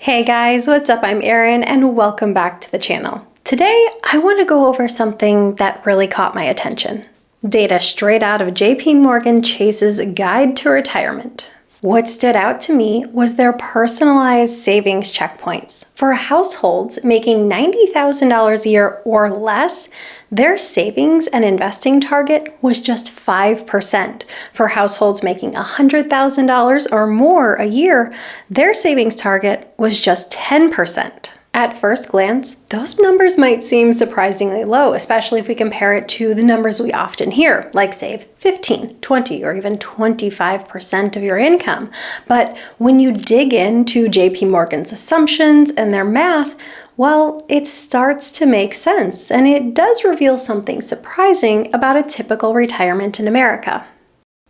Hey guys, what's up? I'm Erin and welcome back to the channel. Today, I want to go over something that really caught my attention. Data straight out of JPMorgan Chase's Guide to Retirement. What stood out to me was their personalized savings checkpoints. For households making $90,000 a year or less, their savings and investing target was just 5%. For households making $100,000 or more a year, their savings target was just 10%. At first glance, those numbers might seem surprisingly low, especially if we compare it to the numbers we often hear, like save 15, 20, or even 25% of your income. But when you dig into JPMorgan's assumptions and their math, well, it starts to make sense, and it does reveal something surprising about a typical retirement in America.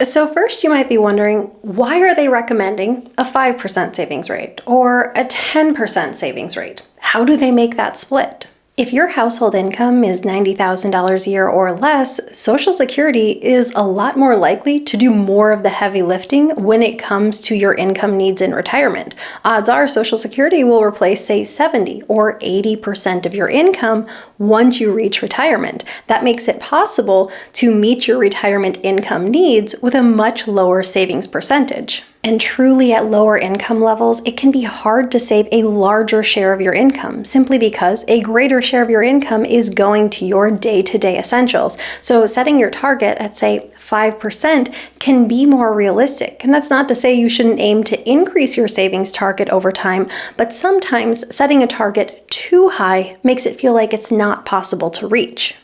So first you might be wondering, why are they recommending a 5% savings rate or a 10% savings rate? How do they make that split? If your household income is $90,000 a year or less, Social Security is a lot more likely to do more of the heavy lifting when it comes to your income needs in retirement. Odds are Social Security will replace, say, 70 or 80% of your income once you reach retirement. That makes it possible to meet your retirement income needs with a much lower savings percentage. And truly at lower income levels, it can be hard to save a larger share of your income simply because a greater share of your income is going to your day-to-day essentials. So setting your target at, say, 5% can be more realistic. And that's not to say you shouldn't aim to increase your savings target over time, but sometimes setting a target too high makes it feel like it's not possible to reach.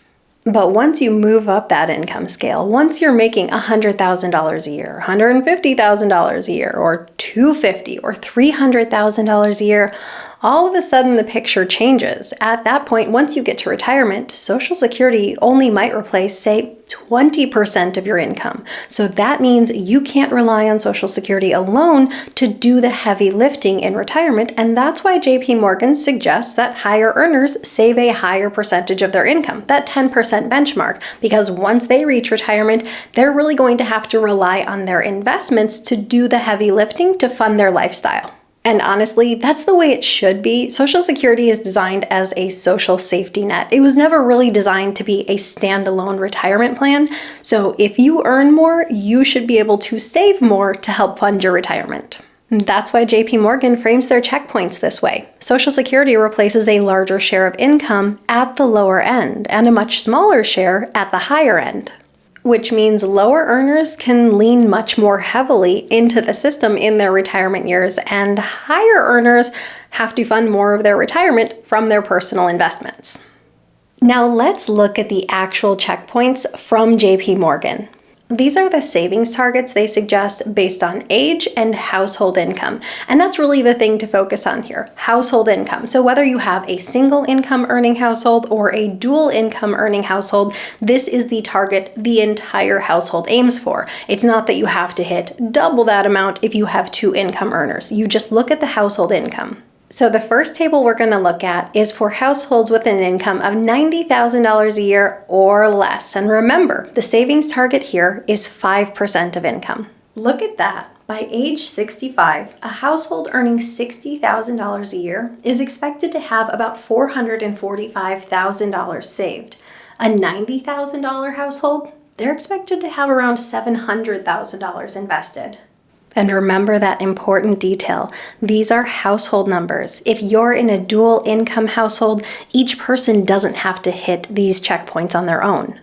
But once you move up that income scale, once you're making $100,000 a year, $150,000 a year, or $250,000 or $300,000 a year, all of a sudden the picture changes. At that point, once you get to retirement, Social Security only might replace, say, 20% of your income. So that means you can't rely on Social Security alone to do the heavy lifting in retirement, and that's why JPMorgan suggests that higher earners save a higher percentage of their income, that 10% benchmark, because once they reach retirement, they're really going to have to rely on their investments to do the heavy lifting to fund their lifestyle. And honestly, that's the way it should be. Social Security is designed as a social safety net. It was never really designed to be a standalone retirement plan. So if you earn more, you should be able to save more to help fund your retirement. And that's why JPMorgan frames their checkpoints this way. Social Security replaces a larger share of income at the lower end and a much smaller share at the higher end, which means lower earners can lean much more heavily into the system in their retirement years, and higher earners have to fund more of their retirement from their personal investments. Now let's look at the actual checkpoints from JPMorgan. These are the savings targets they suggest based on age and household income. And that's really the thing to focus on here, household income. So whether you have a single income earning household or a dual income earning household, this is the target the entire household aims for. It's not that you have to hit double that amount if you have two income earners. You just look at the household income. So the first table we're going to look at is for households with an income of $90,000 a year or less. And remember, the savings target here is 5% of income. Look at that. By age 65, a household earning $60,000 a year is expected to have about $445,000 saved. A $90,000 household, they're expected to have around $700,000 invested. And remember that important detail. These are household numbers. If you're in a dual income household, each person doesn't have to hit these checkpoints on their own.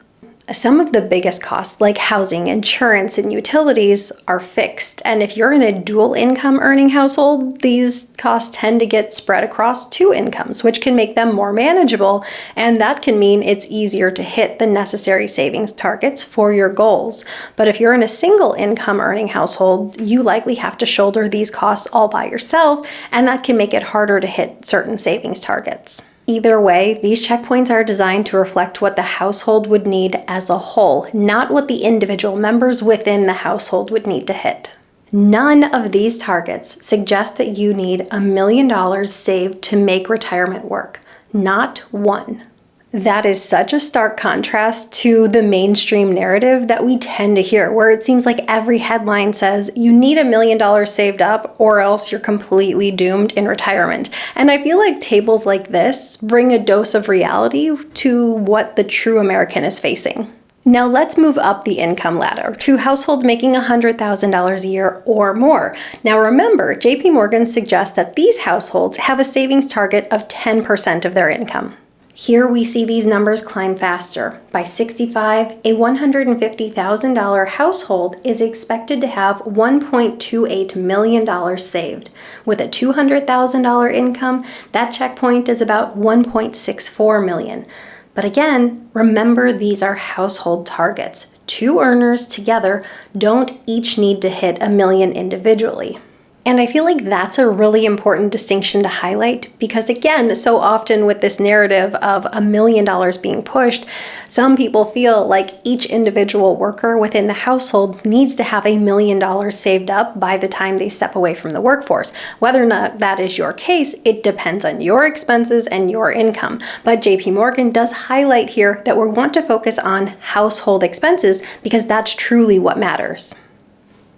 Some of the biggest costs, like housing, insurance, and utilities, are fixed. And if you're in a dual income earning household, these costs tend to get spread across two incomes, which can make them more manageable. And that can mean it's easier to hit the necessary savings targets for your goals. But if you're in a single income earning household, you likely have to shoulder these costs all by yourself, and that can make it harder to hit certain savings targets. Either way, these checkpoints are designed to reflect what the household would need as a whole, not what the individual members within the household would need to hit. None of these targets suggest that you need $1 million saved to make retirement work. Not one. That is such a stark contrast to the mainstream narrative that we tend to hear, where it seems like every headline says you need $1 million saved up or else you're completely doomed in retirement. And I feel like tables like this bring a dose of reality to what the true American is facing. Now let's move up the income ladder to households making $100,000 a year or more. Now remember, JPMorgan suggests that these households have a savings target of 10% of their income. Here we see these numbers climb faster. By 65, a $150,000 household is expected to have $1.28 million saved. With a $200,000 income, that checkpoint is about $1.64 million. But again, remember these are household targets. Two earners together don't each need to hit $1 million individually. And I feel like that's a really important distinction to highlight because, again, so often with this narrative of $1 million being pushed, some people feel like each individual worker within the household needs to have $1 million saved up by the time they step away from the workforce. Whether or not that is your case, it depends on your expenses and your income. But JPMorgan does highlight here that we want to focus on household expenses because that's truly what matters.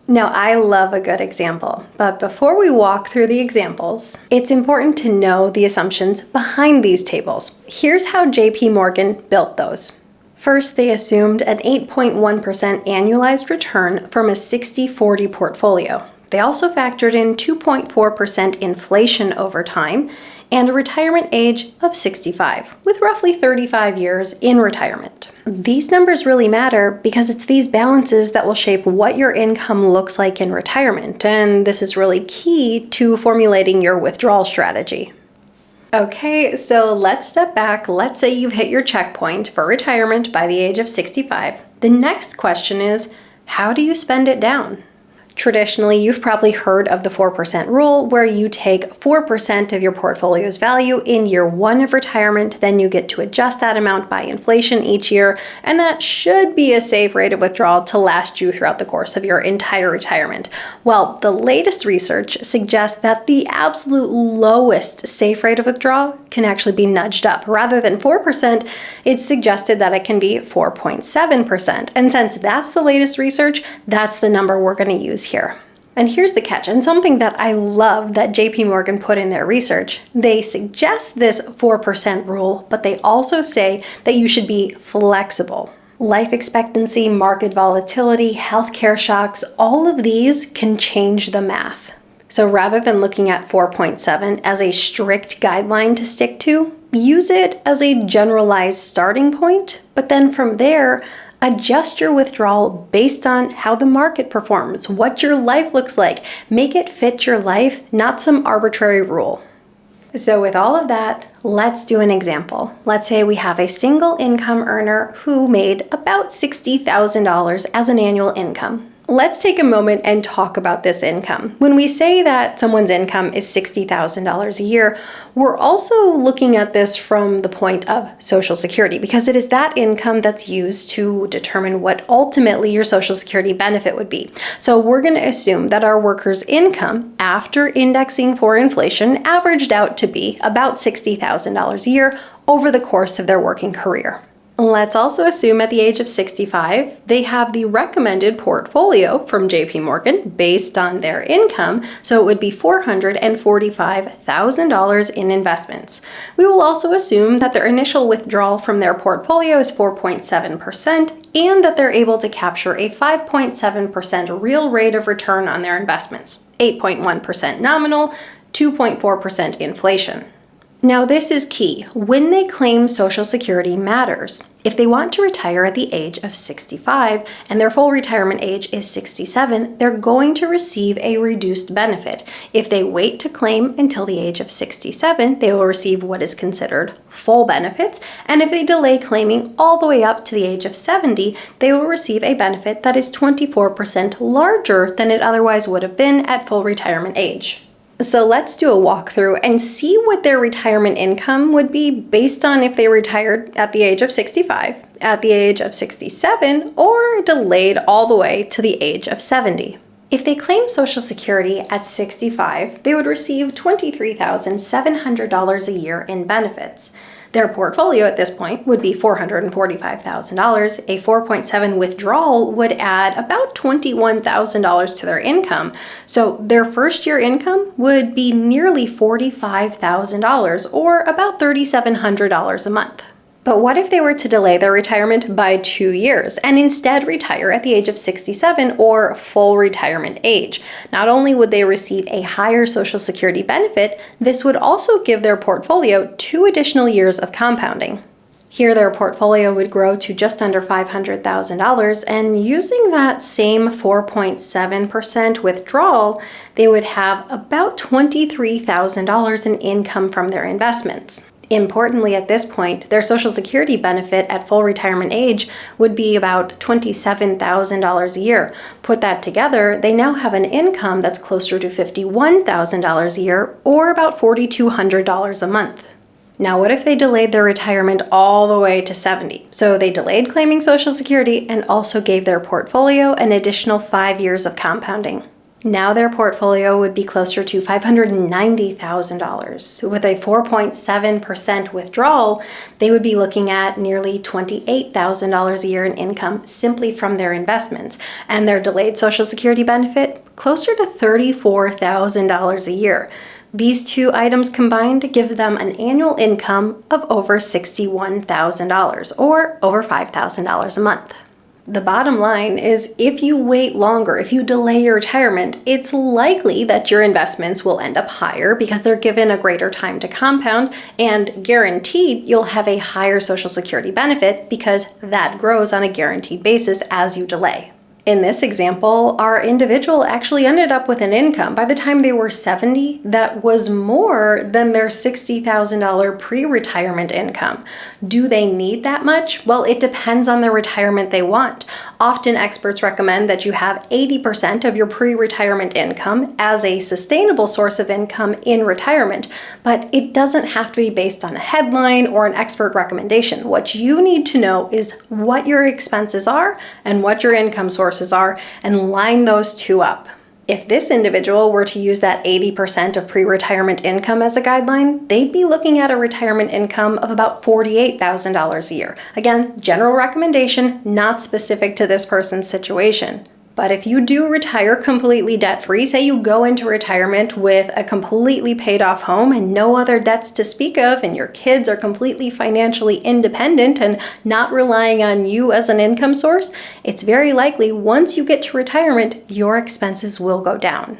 Now, I love a good example, but before we walk through the examples, it's important to know the assumptions behind these tables. Here's how JPMorgan built those. First, they assumed an 8.1% annualized return from a 60-40 portfolio. They also factored in 2.4% inflation over time and a retirement age of 65, with roughly 35 years in retirement. These numbers really matter because it's these balances that will shape what your income looks like in retirement, and this is really key to formulating your withdrawal strategy. Okay, so let's step back. Let's say you've hit your checkpoint for retirement by the age of 65. The next question is, how do you spend it down? Traditionally, you've probably heard of the 4% rule, where you take 4% of your portfolio's value in year one of retirement, then you get to adjust that amount by inflation each year, and that should be a safe rate of withdrawal to last you throughout the course of your entire retirement. Well, the latest research suggests that the absolute lowest safe rate of withdrawal can actually be nudged up. Rather than 4%, it's suggested that it can be 4.7%. And since that's the latest research, that's the number we're going to use here. And here's the catch, and something that I love that JPMorgan put in their research. They suggest this 4% rule, but they also say that you should be flexible. Life expectancy, market volatility, healthcare shocks, all of these can change the math. So rather than looking at 4.7 as a strict guideline to stick to, use it as a generalized starting point, but then from there, adjust your withdrawal based on how the market performs, what your life looks like. Make it fit your life, not some arbitrary rule. So with all of that, let's do an example. Let's say we have a single income earner who made about $60,000 as an annual income. Let's take a moment and talk about this income. When we say that someone's income is $60,000 a year, we're also looking at this from the point of Social Security, because it is that income that's used to determine what ultimately your Social Security benefit would be. So we're going to assume that our workers' income after indexing for inflation averaged out to be about $60,000 a year over the course of their working career. Let's also assume at the age of 65, they have the recommended portfolio from JPMorgan based on their income, so it would be $445,000 in investments. We will also assume that their initial withdrawal from their portfolio is 4.7% and that they're able to capture a 5.7% real rate of return on their investments, 8.1% nominal, 2.4% inflation. Now this is key. When they claim Social Security matters. If they want to retire at the age of 65 and their full retirement age is 67, they're going to receive a reduced benefit. If they wait to claim until the age of 67, they will receive what is considered full benefits. And if they delay claiming all the way up to the age of 70, they will receive a benefit that is 24% larger than it otherwise would have been at full retirement age. So let's do a walkthrough and see what their retirement income would be based on if they retired at the age of 65, at the age of 67, or delayed all the way to the age of 70. If they claim Social Security at 65, they would receive $23,700 a year in benefits. Their portfolio at this point would be $445,000. A 4.7 withdrawal would add about $21,000 to their income. So their first year income would be nearly $45,000 or about $3,700 a month. But what if they were to delay their retirement by 2 years and instead retire at the age of 67 or full retirement age? Not only would they receive a higher Social Security benefit, this would also give their portfolio 2 additional years of compounding. Here their portfolio would grow to just under $500,000, and using that same 4.7% withdrawal, they would have about $23,000 in income from their investments. Importantly, at this point, their Social Security benefit at full retirement age would be about $27,000 a year. Put that together, they now have an income that's closer to $51,000 a year, or about $4,200 a month. Now, what if they delayed their retirement all the way to 70? So they delayed claiming Social Security and also gave their portfolio an additional 5 years of compounding. Now their portfolio would be closer to $590,000. With a 4.7% withdrawal, they would be looking at nearly $28,000 a year in income simply from their investments, and their delayed Social Security benefit closer to $34,000 a year. These two items combined give them an annual income of over $61,000 or over $5,000 a month. The bottom line is, if you wait longer, if you delay your retirement, it's likely that your investments will end up higher because they're given a greater time to compound, and guaranteed you'll have a higher Social Security benefit because that grows on a guaranteed basis as you delay. In this example, our individual actually ended up with an income by the time they were 70 that was more than their $60,000 pre-retirement income. Do they need that much? Well, it depends on the retirement they want. Often experts recommend that you have 80% of your pre-retirement income as a sustainable source of income in retirement, but it doesn't have to be based on a headline or an expert recommendation. What you need to know is what your expenses are and what your income sources are, and line those two up. If this individual were to use that 80% of pre-retirement income as a guideline, they'd be looking at a retirement income of about $48,000 a year. Again, general recommendation, not specific to this person's situation. But if you do retire completely debt-free, say you go into retirement with a completely paid off home and no other debts to speak of, and your kids are completely financially independent and not relying on you as an income source, it's very likely once you get to retirement, your expenses will go down.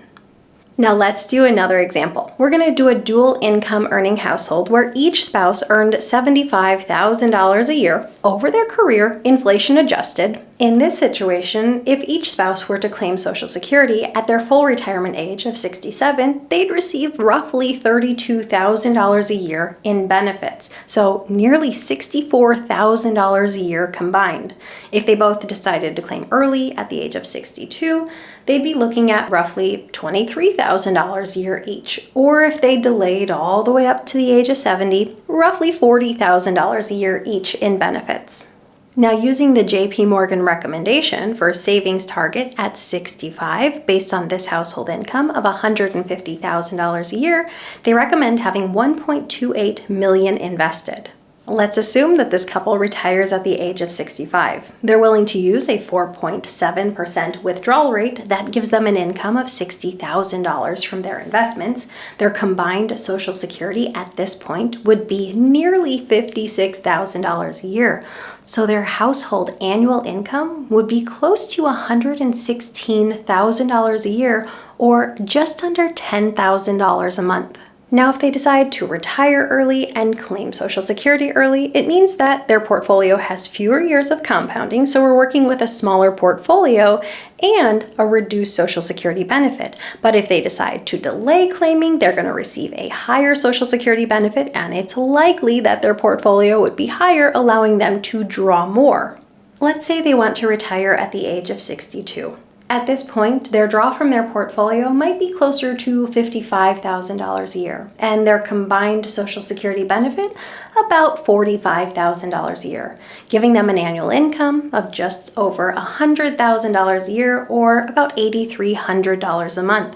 Now let's do another example. We're going to do a dual income earning household where each spouse earned $75,000 a year over their career, inflation adjusted. In this situation, if each spouse were to claim Social Security at their full retirement age of 67, they'd receive roughly $32,000 a year in benefits, so nearly $64,000 a year combined. If they both decided to claim early at the age of 62, they'd be looking at roughly $23,000 a year each. Or if they delayed all the way up to the age of 70, roughly $40,000 a year each in benefits. Now, using the JPMorgan recommendation for a savings target at 65, based on this household income of $150,000 a year, they recommend having $1.28 million invested. Let's assume that this couple retires at the age of 65. They're willing to use a 4.7% withdrawal rate that gives them an income of $60,000 from their investments. Their combined Social Security at this point would be nearly $56,000 a year. So their household annual income would be close to $116,000 a year, or just under $10,000 a month. Now, if they decide to retire early and claim Social Security early, it means that their portfolio has fewer years of compounding, so we're working with a smaller portfolio and a reduced Social Security benefit. But if they decide to delay claiming, they're going to receive a higher Social Security benefit, and it's likely that their portfolio would be higher, allowing them to draw more. Let's say they want to retire at the age of 62. At this point, their draw from their portfolio might be closer to $55,000 a year, and their combined Social Security benefit about $45,000 a year, giving them an annual income of just over $100,000 a year, or about $8,300 a month.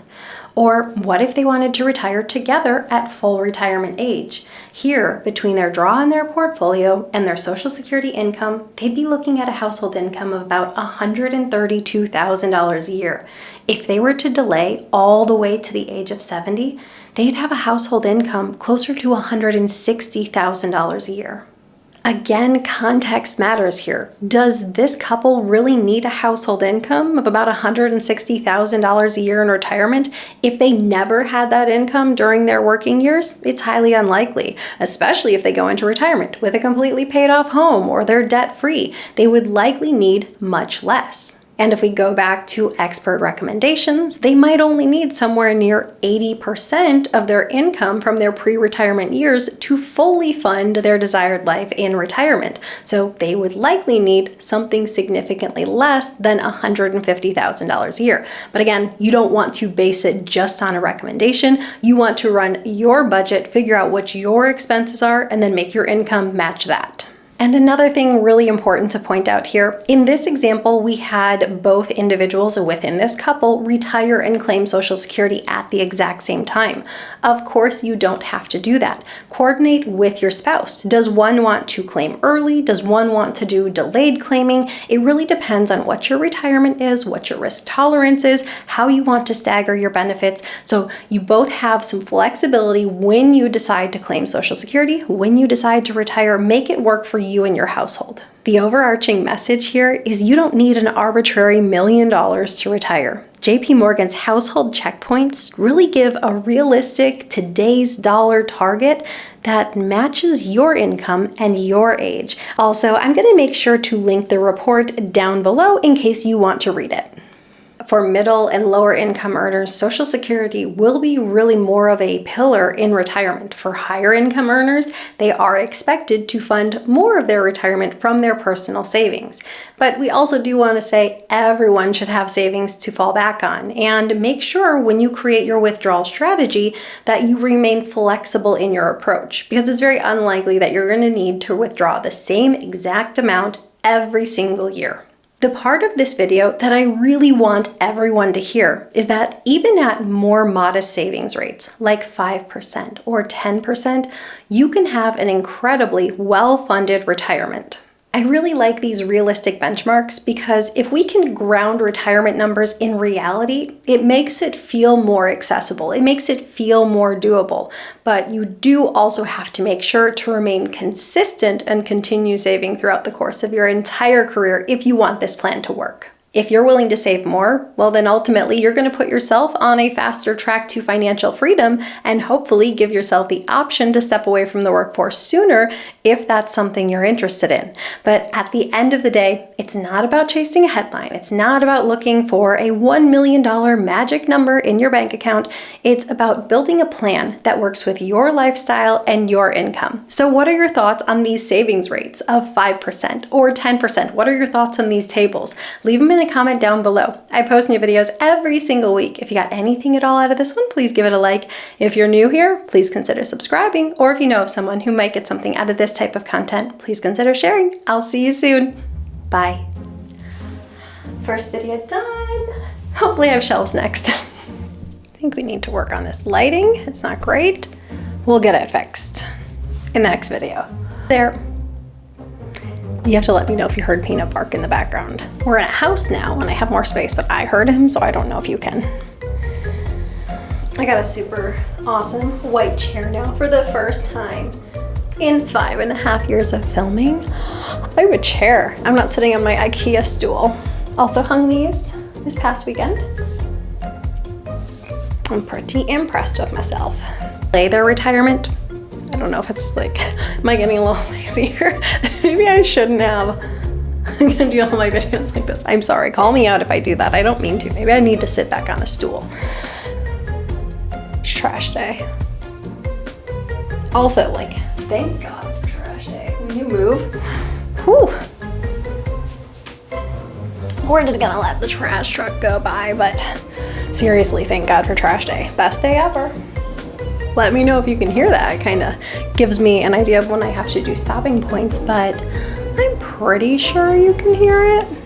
Or what if they wanted to retire together at full retirement age? Here, between their draw in their portfolio and their Social Security income, they'd be looking at a household income of about $132,000 a year. If they were to delay all the way to the age of 70, they'd have a household income closer to $160,000 a year. Again, context matters here. Does this couple really need a household income of about $160,000 a year in retirement? If they never had that income during their working years, it's highly unlikely, especially if they go into retirement with a completely paid off home or they're debt free. They would likely need much less. And if we go back to expert recommendations, they might only need somewhere near 80% of their income from their pre-retirement years to fully fund their desired life in retirement. So they would likely need something significantly less than $150,000 a year. But again, you don't want to base it just on a recommendation. You want to run your budget, figure out what your expenses are, and then make your income match that. And another thing really important to point out here, in this example, we had both individuals within this couple retire and claim Social Security at the exact same time. Of course, you don't have to do that. Coordinate with your spouse. Does one want to claim early? Does one want to do delayed claiming? It really depends on what your retirement is, what your risk tolerance is, how you want to stagger your benefits. So you both have some flexibility when you decide to claim Social Security, when you decide to retire. Make it work for you and your household. The overarching message here is you don't need an arbitrary $1 million to retire. JPMorgan's household checkpoints really give a realistic today's dollar target that matches your income and your age. Also, I'm going to make sure to link the report down below in case you want to read it. For middle and lower income earners, Social Security will be really more of a pillar in retirement. For higher income earners, they are expected to fund more of their retirement from their personal savings. But we also do want to say everyone should have savings to fall back on, and make sure when you create your withdrawal strategy that you remain flexible in your approach, because it's very unlikely that you're going to need to withdraw the same exact amount every single year. The part of this video that I really want everyone to hear is that even at more modest savings rates, like 5% or 10%, you can have an incredibly well-funded retirement. I really like these realistic benchmarks because if we can ground retirement numbers in reality, it makes it feel more accessible. It makes it feel more doable. But you do also have to make sure to remain consistent and continue saving throughout the course of your entire career if you want this plan to work. If you're willing to save more, well then ultimately you're going to put yourself on a faster track to financial freedom and hopefully give yourself the option to step away from the workforce sooner if that's something you're interested in. But at the end of the day, it's not about chasing a headline. It's not about looking for a $1 million magic number in your bank account. It's about building a plan that works with your lifestyle and your income. So what are your thoughts on these savings rates of 5% or 10%? What are your thoughts on these tables? Leave them in a comment down below. I post new videos every single week. If you got anything at all out of this one, please give it a like. If you're new here, please consider subscribing, or if you know of someone who might get something out of this type of content, please consider sharing. I'll see you soon. Bye. First video done. Hopefully I have shelves next. I think we need to work on this lighting. It's not great. We'll get it fixed in the next video. There. You have to let me know if you heard Peanut bark in the background. We're in a house now and I have more space, but I heard him, so I don't know if you can. I got a super awesome white chair now for the first time in 5.5 years of filming. I have a chair. I'm not sitting on my IKEA stool. Also hung these this past weekend. I'm pretty impressed with myself. Their retirement. I don't know if it's like, am I getting a little lazy here? Maybe I shouldn't have. I'm gonna do all my videos like this. I'm sorry, call me out if I do that. I don't mean to. Maybe I need to sit back on a stool. It's trash day. Also, like, thank God for trash day. When you move, whew. we're just gonna let the trash truck go by, but seriously, thank God for trash day. Best day ever. Let me know if you can hear that. It kind of gives me an idea of when I have to do stopping points, but I'm pretty sure you can hear it.